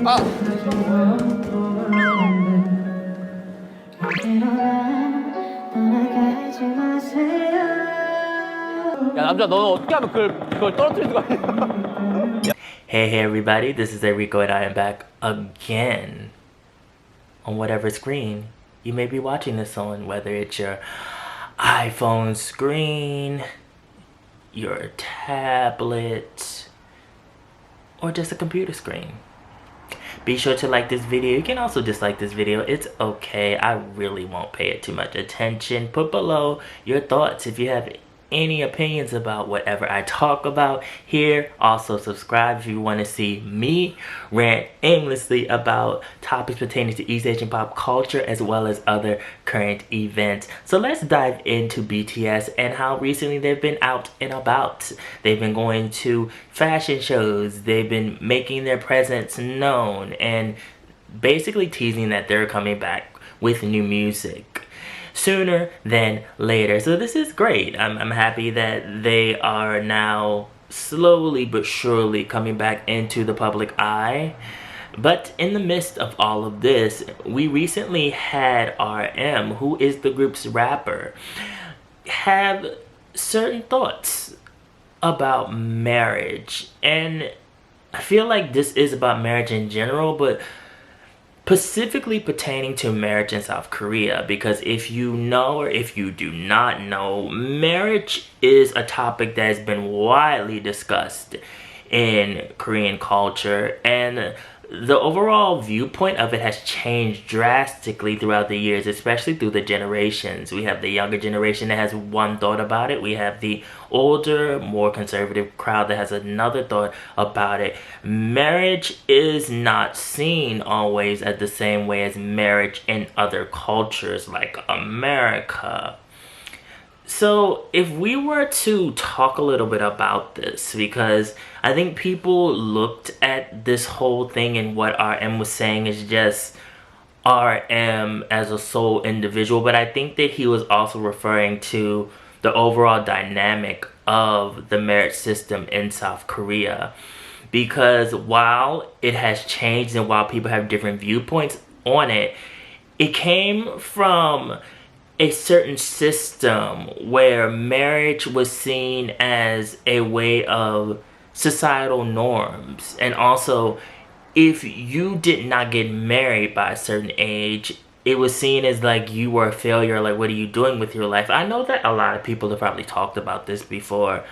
야 남자 너는 어떻게 하면 그걸 떨어뜨릴 수가 있냐? Hey everybody, this is Erico and I am back again on whatever screen you may be watching this on, whether it's your iPhone screen, your tablet, or just a computer screen. Be sure to like this video. You can also dislike this video. It's okay. I really won't pay it too much attention. Put below your thoughts if you have any opinions about whatever I talk about here. Also subscribe if you want to see me rant aimlessly about topics pertaining to East Asian pop culture as well as other current events. So let's dive into BTS and how recently they've been out and about. They've been going to fashion shows, they've been making their presence known and basically teasing that they're coming back with new music sooner than later. So this is great. I'm happy that they are now slowly but surely coming back into the public eye. But in the midst of all of this, we recently had RM, who is the group's rapper, have certain thoughts about marriage. And I feel like this is about marriage in general, but specifically pertaining to marriage in South Korea, because if you know or if you do not know, marriage is a topic that has been widely discussed in Korean culture, and the overall viewpoint of it has changed drastically throughout the years, especially through the generations. We have the younger generation that has one thought about it. We have the older, more conservative crowd that has another thought about it. Marriage is not seen always as the same way as marriage in other cultures like America. So if we were to talk a little bit about this, because I think people looked at this whole thing and what RM was saying is just RM as a sole individual, but I think that he was also referring to the overall dynamic of the marriage system in South Korea. Because while it has changed and while people have different viewpoints on it, it came from a certain system where marriage was seen as a way of societal norms. And also, if you did not get married by a certain age, it was seen as like you were a failure. Like, what are you doing with your life? I know that a lot of people have probably talked about this before,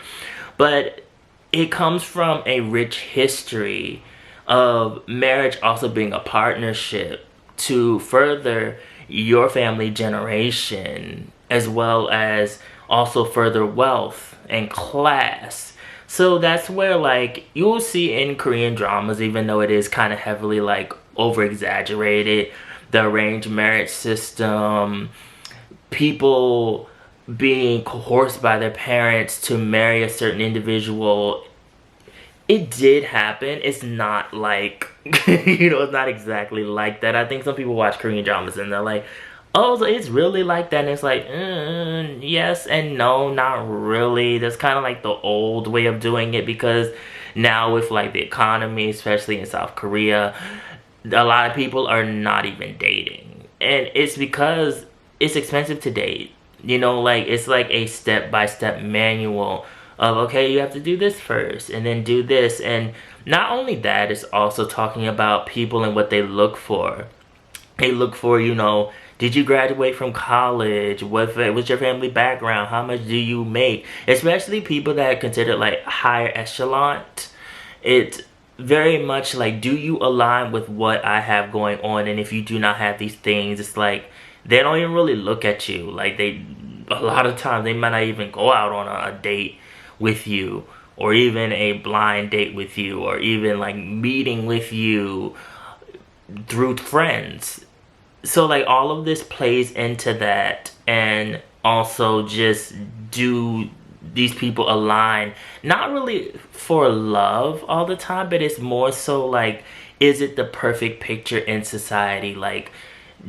but it comes from a rich history of marriage also being a partnership to further your family generation, as well as also further wealth and class. So that's where, like, you'll see in Korean dramas, even though it is kind of heavily like over exaggerated, the arranged marriage system, people being coerced by their parents to marry a certain individual. It did happen. It's not like, it's not exactly like that. I think some people watch Korean dramas and they're like, oh, so it's really like that. And it's like, yes and no, not really. That's kind of like the old way of doing it, because now with like the economy, especially in South Korea, a lot of people are not even dating. And it's because it's expensive to date. Like, it's like a step-by-step manual of, okay, you have to do this first and then do this. And not only that, it's also talking about people and what they look for. They look for, did you graduate from college? What's your family background? How much do you make? Especially people that are considered like higher echelon. It's very much like, do you align with what I have going on? And if you do not have these things, it's like they don't even really look at you. Like, a lot of times they might not even go out on a date with you, or even a blind date with you, or even like meeting with you through friends. So like all of this plays into that, and also just do these people align, not really for love all the time, but it's more so like, is it the perfect picture in society? Like,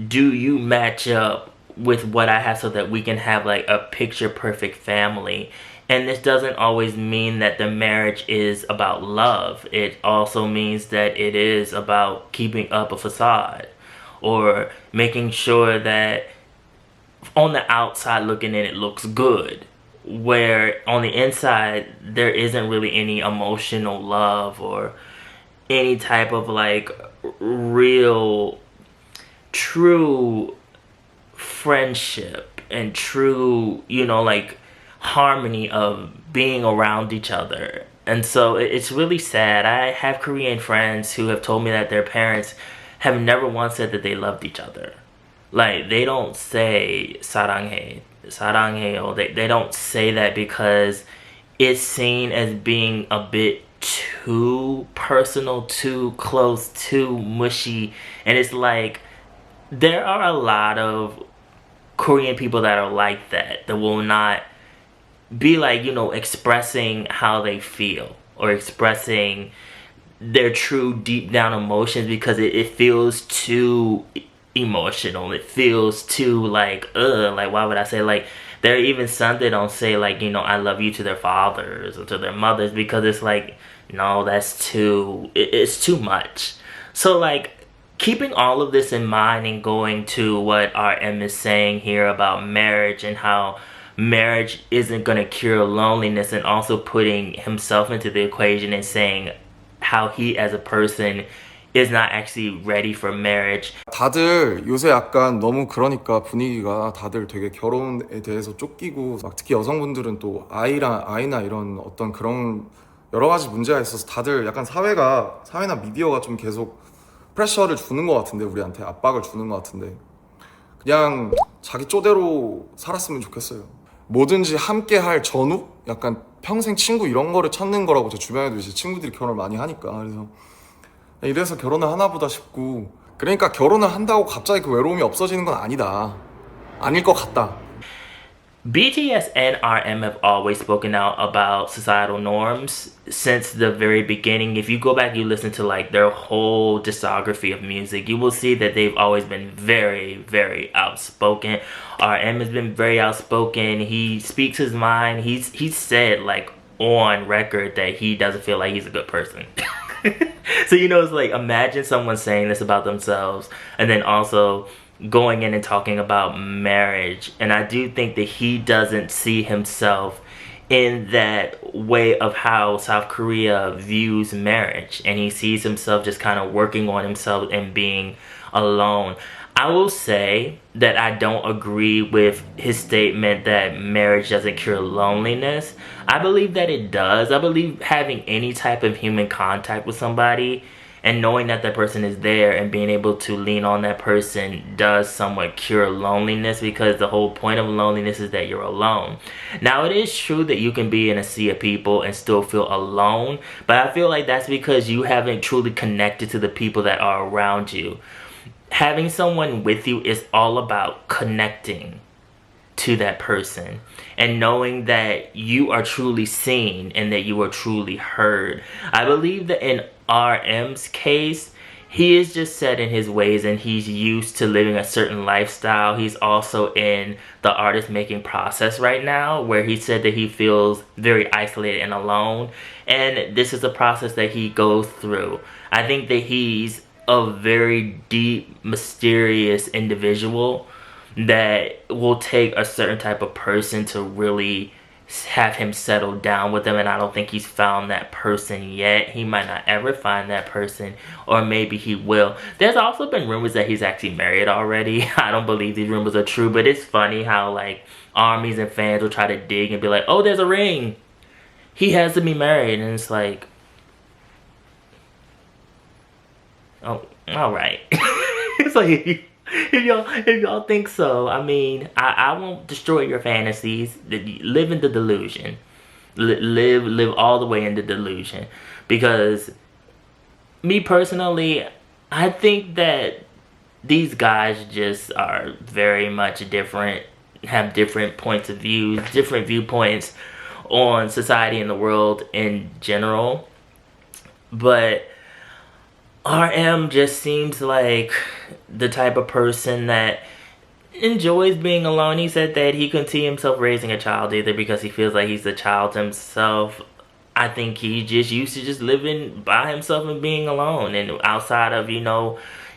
do you match up with what I have so that we can have like a picture perfect family? And this doesn't always mean that the marriage is about love. It also means that it is about keeping up a facade or making sure that on the outside looking in it looks good, where on the inside there isn't really any emotional love or any type of like real true friendship and true, you know, like harmony of being around each other. And so it's really sad. I have Korean friends who have told me that their parents have never once said that they loved each other. Like, they don't say 사랑해, 사랑해, or they don't say that because it's seen as being a bit too personal, too close, too mushy. And it's like, there are a lot of Korean people that are like that will not be like, you know, expressing how they feel or expressing their true deep down emotions because it feels too emotional. It feels too like why would I say, like, there are even some that don't say like, you know, I love you to their fathers or to their mothers because it's like, no, that's too, it's too much. So like, keeping all of this in mind and going to what RM is saying here about marriage and how marriage isn't going to cure loneliness, and also putting himself into the equation and saying how he as a person is not actually ready for marriage. 다들 요새 약간 너무 그러니까 분위기가 다들 되게 결혼에 대해서 쫓기고 막 특히 여성분들은 또 아이나 이런 어떤 그런 여러 가지 문제가 있어서 다들 약간 사회나 미디어가 좀 계속 프레셔를 주는 것 같은데, 우리한테 압박을 주는 것 같은데, 그냥 자기 쪼대로 살았으면 좋겠어요. 뭐든지 함께 할 전우? 약간 평생 친구 이런 거를 찾는 거라고 제 주변에도 이제 친구들이 결혼을 많이 하니까, 그래서 이래서 결혼을 하나 보다 싶고, 그러니까 결혼을 한다고 갑자기 그 외로움이 없어지는 건 아니다. 아닐 것 같다. BTS and RM have always spoken out about societal norms since the very beginning. If you go back, you listen to like their whole discography of music, you will see that they've always been very, very outspoken. RM has been very outspoken. He speaks his mind. He's said like on record that he doesn't feel like he's a good person. So, you know, it's like, imagine someone saying this about themselves and then also going in and talking about marriage. And I do think that he doesn't see himself in that way of how South Korea views marriage, and he sees himself just kind of working on himself and being alone. I will say that I don't agree with his statement that marriage doesn't cure loneliness. I believe that it does. I believe having any type of human contact with somebody and knowing that that person is there and being able to lean on that person does somewhat cure loneliness, because the whole point of loneliness is that you're alone. Now, it is true that you can be in a sea of people and still feel alone, but I feel like that's because you haven't truly connected to the people that are around you. Having someone with you is all about connecting to that person and knowing that you are truly seen and that you are truly heard. I believe that in RM's case, he is just set in his ways and he's used to living a certain lifestyle. He's also in the artist making process right now, where he said that he feels very isolated and alone, and this is a process that he goes through. I think that he's a very deep, mysterious individual that will take a certain type of person to really have him settle down with them, and I don't think he's found that person yet. He might not ever find that person, or maybe he will. There's also been rumors that he's actually married already. I don't believe these rumors are true, but it's funny how like armies and fans will try to dig and be like, oh, there's a ring, he has to be married, and it's like, oh, all right. It's like, if y'all think so, I mean, I won't destroy your fantasies. Live in the delusion. Live all the way in the delusion. Because me personally, I think that these guys just are very much different, have different points of view, different viewpoints on society and the world in general. But RM just seems like the type of person that enjoys being alone. He said that he couldn't see himself raising a child either because he feels like he's a child himself. I think he just used to just living by himself and being alone. And outside of,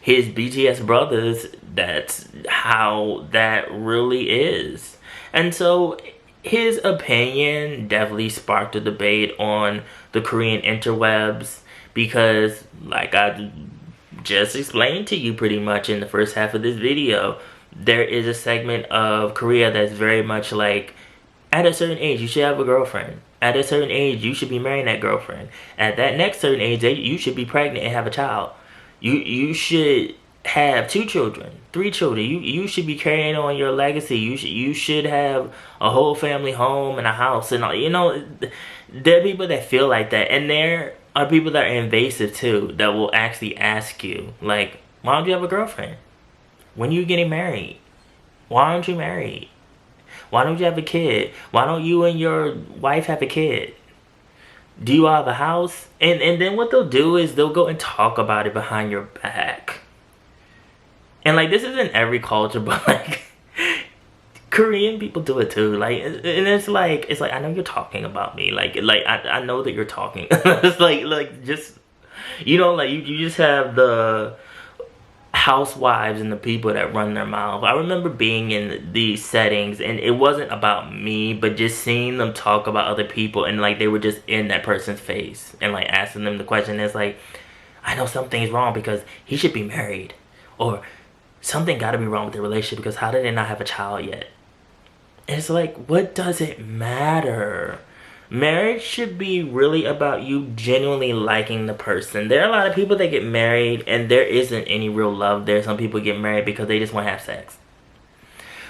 his BTS brothers, that's how that really is. And so his opinion definitely sparked a debate on the Korean interwebs because, like I just explained to you pretty much in the first half of this video, there is a segment of Korea that's very much like, at a certain age, you should have a girlfriend. At a certain age, you should be marrying that girlfriend. At that next certain age, you should be pregnant and have a child. You should have 2 children, 3 children. You should be carrying on your legacy. You should have a whole family home and a house and all. There are people that feel like that, and there are people that are invasive too, that will actually ask you, like, why don't you have a girlfriend? When are you getting married? Why aren't you married? Why don't you have a kid? Why don't you and your wife have a kid? Do you have a house? And then what they'll do is they'll go and talk about it behind your back. And like, this isn't every culture, but like Korean people do it too. Like, and it's like I know you're talking about me. Like I know that you're talking. It's like just you just have the housewives and the people that run their mouth. I remember being in these settings and it wasn't about me, but just seeing them talk about other people and like they were just in that person's face and like asking them the question. It's like, I know something's wrong because he should be married, or something got to be wrong with the relationship because how did they not have a child yet? And it's like, what does it matter? Marriage should be really about you genuinely liking the person. There are a lot of people that get married and there isn't any real love there. Some people get married because they just want to have sex.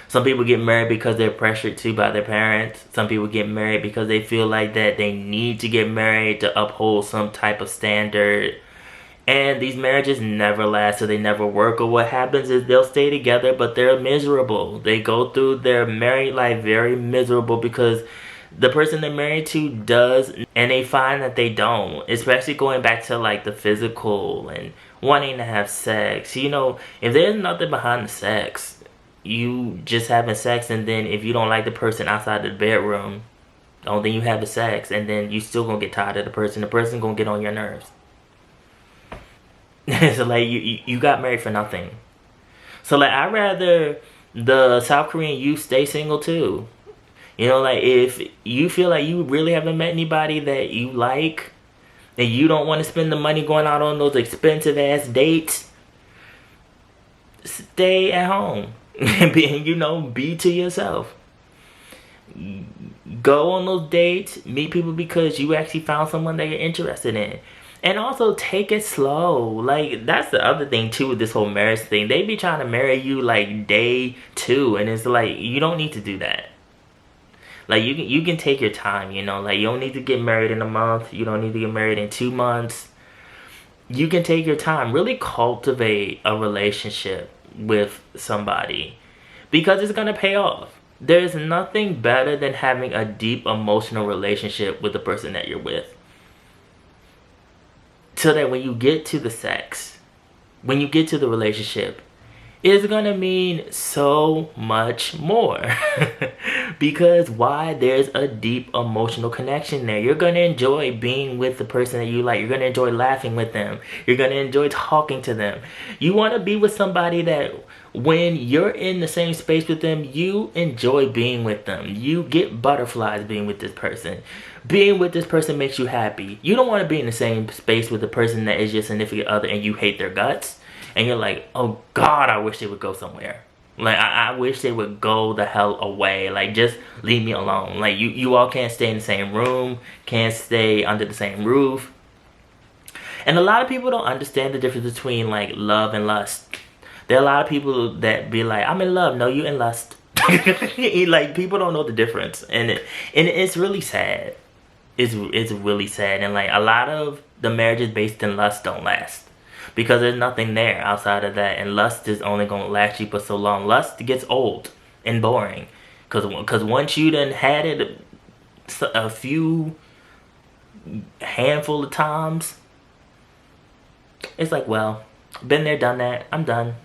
Some people get married because they're pressured to by their parents. Some people get married because they feel like that they need to get married to uphold some type of standard. And these marriages never last, so they never work. Or what happens is they'll stay together, but they're miserable. They go through their married life very miserable because the person they're married to does, and they find that they don't. Especially going back to like the physical and wanting to have sex. If there's nothing behind the sex, you just having sex, and then if you don't like the person outside the bedroom, then you have the sex, and then you still gonna get tired of the person. The person gonna get on your nerves. So like you got married for nothing. So like I'd rather the South Korean youth stay single too. Like if you feel like you really haven't met anybody that you like and you don't want to spend the money going out on those expensive ass dates, stay at home and be to yourself. Go on those dates, meet people because you actually found someone that you're interested in. And also take it slow. Like, that's the other thing too with this whole marriage thing. They be trying to marry you like day 2, and it's like, you don't need to do that. Like, you can take your time, like you don't need to get married in a month. You don't need to get married in 2 months. You can take your time. Really cultivate a relationship with somebody because it's gonna pay off. There's nothing better than having a deep emotional relationship with the person that you're with. So that when you get to the sex, when you get to the relationship, it's gonna mean so much more. Because why? There's a deep emotional connection there. You're gonna enjoy being with the person that you like. You're gonna enjoy laughing with them. You're gonna enjoy talking to them. You wanna be with somebody that when you're in the same space with them, you enjoy being with them. You get butterflies being with this person. Being with this person makes you happy. You don't want to be in the same space with the person that is your significant other and you hate their guts. And you're like, oh God, I wish they would go somewhere. Like, I wish they would go the hell away. Like, just leave me alone. Like, you all can't stay in the same room. Can't stay under the same roof. And a lot of people don't understand the difference between, like, love and lust. There are a lot of people that be like, I'm in love. No, you in lust. Like, people don't know the difference. And it's really sad. It's really sad. And like, a lot of the marriages based in lust don't last because there's nothing there outside of that, and lust is only gonna last you for so long. Lust gets old and boring because once you done had it a few handful of times, it's like, well, been there, done that, I'm done.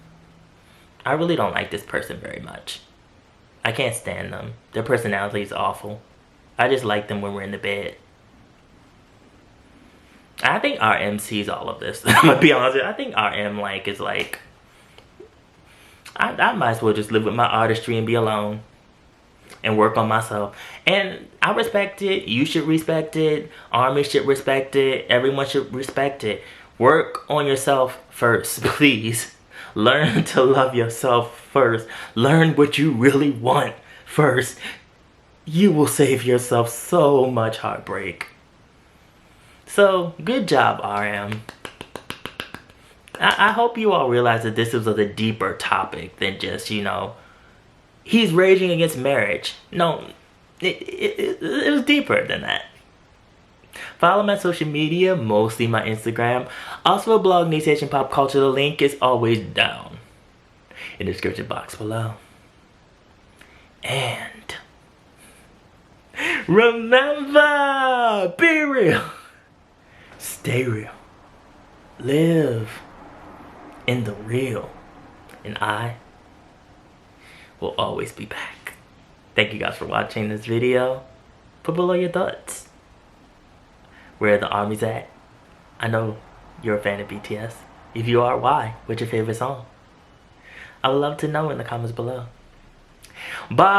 I really don't like this person very much. I can't stand them. Their personality is awful. I just like them when we're in the bed. I think RM sees all of this. I'm gonna be honest with you. I think RM is like, I might as well just live with my artistry and be alone and work on myself. And I respect it. You should respect it. Army should respect it. Everyone should respect it. Work on yourself first, please. Learn to love yourself first. Learn what you really want first. You will save yourself so much heartbreak. So, good job, RM. I hope you all realize that this was a deeper topic than just, you know, he's raging against marriage. No, it was deeper than that. Follow my social media, mostly my Instagram. Also a blog, Nice Asian Pop Culture. The link is always down in the description box below. And remember, be real, stay real, live in the real, and I will always be back. Thank you guys for watching this video. Put below your thoughts. Where the army's at. I know you're a fan of BTS. If you are, why? What's your favorite song? I would love to know in the comments below. Bye.